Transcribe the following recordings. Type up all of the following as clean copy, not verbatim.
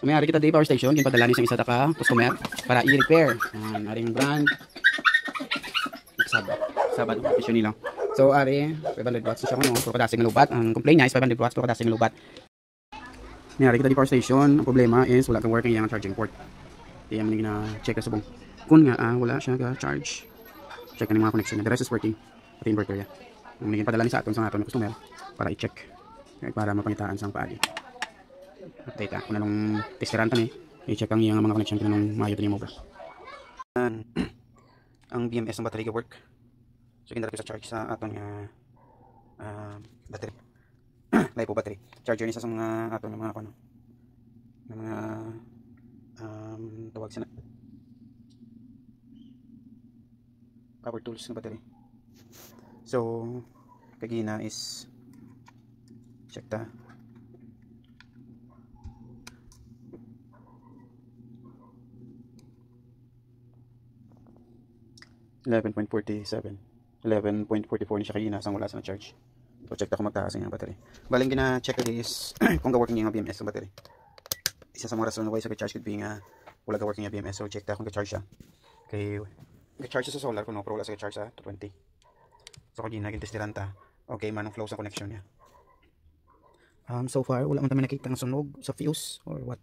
Mayari kita di power station, ginpadala ni sa isa ka customer para i-repair. Aring brand. Sabat presyo nila. So ari 500 watts siya kuno, puro kadasing lubat. Ang complaint niya is 500 watts puro kadasing lubat. Mayari kita di power station, ang problema is wala kang working yung charging port. Di man gina check sa subong. Kun nga wala siya ga charge. Check ang mga connection niya. The rest is working. Pati inverter ya. Ang ginpadala ni sa aton customer para i-check. Para mapangitaan sang paagi. Update kung anong testeran tan i-check ang iyang mga connection kung anong maayo niya mo bro. Ang BMS ng battery work. So ginadala ko sa charge sa aton nga battery. Lipo battery. Charger ni sa sang aton nga mga ano. Ng mga tawag sina power tools ng battery. So kagina is check ta. .47 11.44 ni siya kaya nasang wala sa na-charge. So check ta kung magtaas ang battery. Baling gina-check ko is kung ga-working yung BMS ng battery. Isa sa mga rason why sa ga-charge could be nga wala ga-working yung BMS. So check ta kung ga-charge siya. Kay ga-charge sa solar kuno pero wala sa ga-charge sa 220. So kung ginagin-testiran ta, okay man ang flow sa connection niya. So far wala man tayo nakita ng sunog sa fuse or what.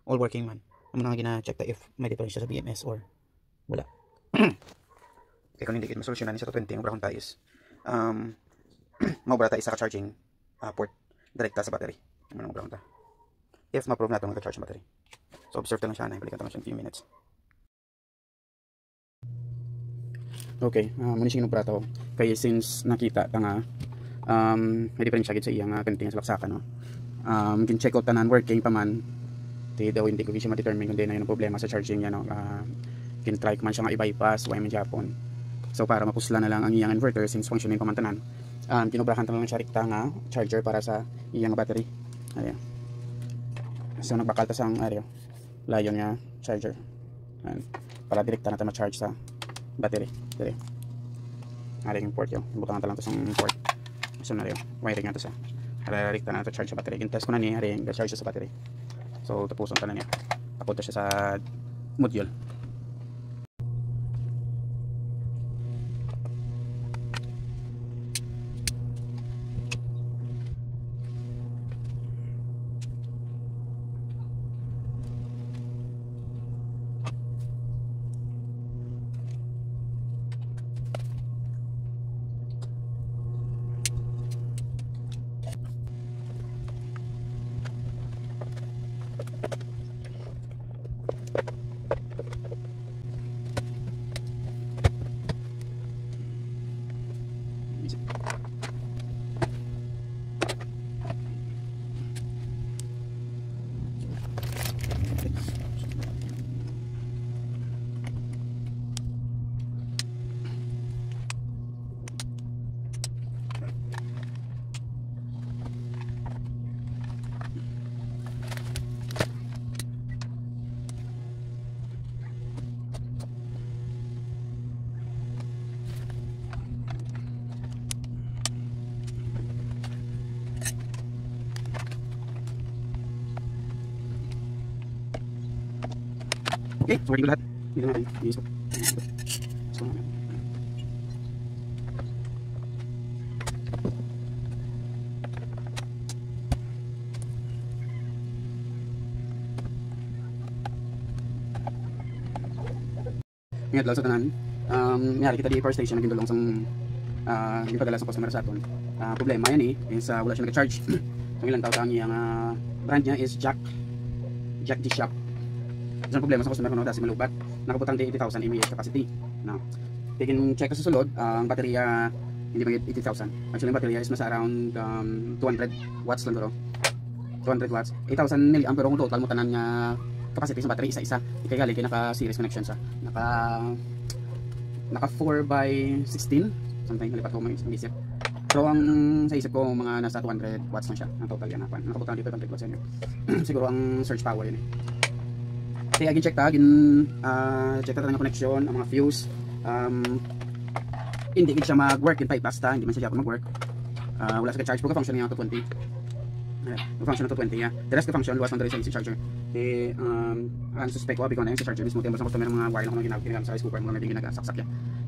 All working man. Amo na gina-check ta if may difference siya sa BMS or wala. Kaya kung hindi kita masolusyonan ni sa 220 ang brahon tayo is maubara tayo sa ka-charging port direkta sa battery. Ano ang brahon ta. If ma-prove na ito mag-charge ang battery. So observe lang siya na balikan tayo siya in few minutes. Okay, muna siya ginubra to. Kaya since nakita ta nga may difference siya sa iyang kanting sa baksakan no. Kin-check out tanan working pa man. Daw hindi ko siya ma-determine kung di na yun ang problema sa charging niya no. Kin-try ko man siya nga i-bypass why man Japon. So para mapusla na lang ang iyang inverter since functioning pa man tanan. Kinubrahan ta lang siya rikta nga charger para sa iyang battery. Ayan. So nagbakal ta sang area. Layon nga charger. Ayan. Para direkta na ta ma-charge sa battery. Dire. Ari yung port yo. Butang ta lang to sang port. So na rin. Wiring nga to sa. Para direkta na to charge sa battery. Gin-test ko na ni ari yung charge sa battery. So tapuson ta na niya. Papunta siya sa module. Okay, so ready ko lahat. Dito natin. I-stop. So, ngayon lang sa tanan. Mayari kita di power station na gindulong sang gipadala sa customer sa aton. Problema yan is wala siya nag-charge. Ang ilang tao ang iyang brand niya is Jack G-Shock. Isang problema sa customer kuno dasi malubat. Nakabutang di 80,000 mAh capacity. Now, tigin check sa sulod, ang baterya hindi magit 80,000. Actually, ang baterya is nasa around 200 watts lang dito. 200 watts. 8,000 mAh pero kung total mo tanan nga capacity sa battery isa-isa. Kaya gali kay naka series connection sa. Naka 4x16 something nalipat ko mag-isip. So ang sa isip ko mga nasa 200 watts lang siya ang total yan. Nakabutang dito 200 watts yan. Siguro ang surge power yun Kaya check ta ng connection, ang mga fuse. Hindi siya mag-work in bypass ta, hindi man siya mag-work. Wala sa charge, pero function niya 220. Yung function na 220 ya. The rest ka function luwas man diri sa AC charger. Di ang suspect ko abi ko na yung sa charger mismo tembol sa customer mga wire lang ko ginagamit sa rice cooker mga medyo ginasaksak ya.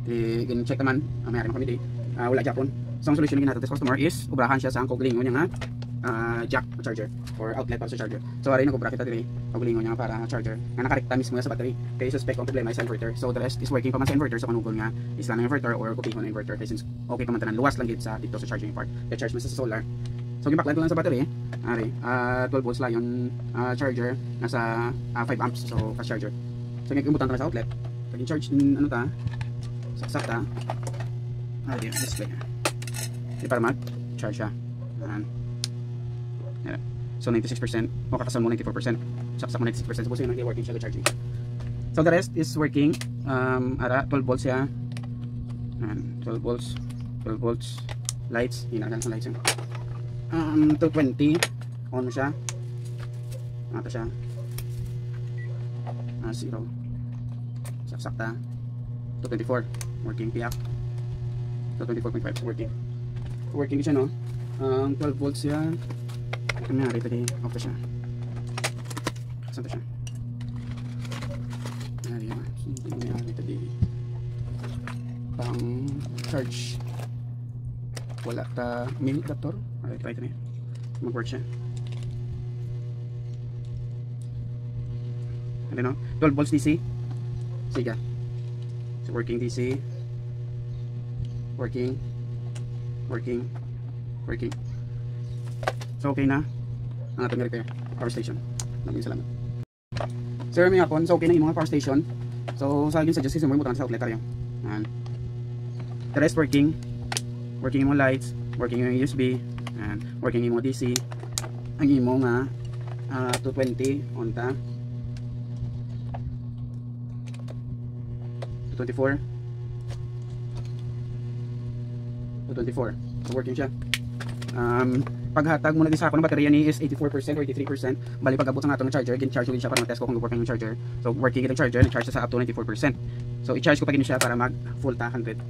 Di gin check naman mayari mo kami di wala japon. So ang solution ni nato sa customer is ubrahan siya sa ang koglingon niya nga jack charger or outlet para sa charger. So ari nagubra kita diri koglingon niya para charger. Nga nakarekta mismo sa battery. Kay suspect ang problema is inverter. So the rest is working pa man sa inverter so kanugol nga is lang inverter or kopingon na inverter kay since okay pa man tanan luwas lang gid sa dito sa charging part. Kay charge man sa solar. So gibaklan ko lang sa battery. Ari 12 volts lang yung charger nasa 5 amps so fast charger. So nagimbutan ta sa outlet. Pag charge ano ta saksak ta. Ari display. Di para mag charge siya. Yeah. So 96% o kakasal mo 94%. Saksak mo 96% suppose yun ang working siya charging. So the rest is working. Ara 12 volts siya. 12 volts lights, hinagan sa lights yun. 220 on mo siya. Ito siya. 0. Saksak ta. 224 working piyak. 224.5 working siya no. 12 volts siya. Kunyari ito di off siya. Saan siya? Kunyari ito di pang charge. Wala ta mini adapter. Ay, try ito na yan. Mag-work siya. Ano no? 12 volts DC. Siga. So working DC. Working. So okay na ang ating repair power station. Maraming salamat. Sir, may hapon. So okay na yung mga power station. So sa akin suggest mo imutan sa outlet karyo. The rest working yung lights, working yung USB, and working yung DC. Ang imo nga 220 on ta. 224. So working siya. Paghatag mo na din sa ako ng baterya ni is 84% or 83%. Bali pag abot sa atong charger, gin-charge ko din siya para ma-test ko kung working yung charger. So working itong charger, nag-charge sa up to 94%. So i-charge ko pa gini siya para mag full ta 100%.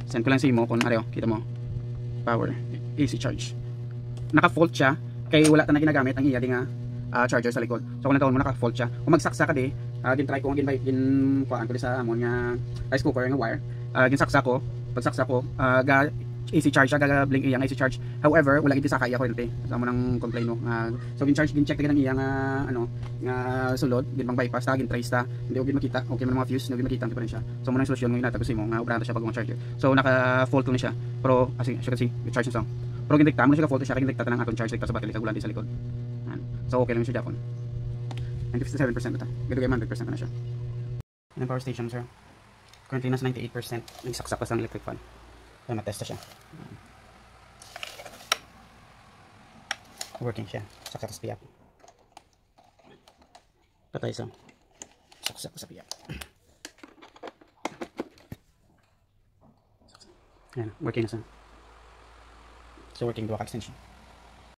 Send ko lang sa imo kung areo, kita mo. Power, AC charge. Naka-fault siya kay wala ta na ginagamit ang iya nga charger sa likod. So kung natawon mo naka-fault siya, kung magsaksa ka di, gin-try ko kuan ko sa amon nga rice cooker nga wire. Ginsaksa ko, pagsaksa ko, AC charge siya, gaga-blink iyang AC charge. However, wala gid sa kaya ko nte. Sa mo nang complain no. So gin-check taga ng iyang nga sulod, gin bang bypass ta, gin-trace ta. Hindi og makita. Okay man mga fuse, hindi makita ang diferensya. So mo nang solusyon nga inatag ko sa imo nga obrahan siya pag charger. So naka-fault na siya. Pero as you can see, charge na song. Pero gindikta mo siya ka fault siya, gindikta ta nang atong charge sa battery sa gulan sa likod. So okay lang siya Japon. 97% ata. Gidugay man 100% na siya. Ang power station sir. Currently nasa 98%. Nagsaksak pa sa electric fan. Kaya matesta siya. Working siya. Saksak sa piyak. Patay sa. Saksak sa piyak. Ayan, working na siya. So working dual extension.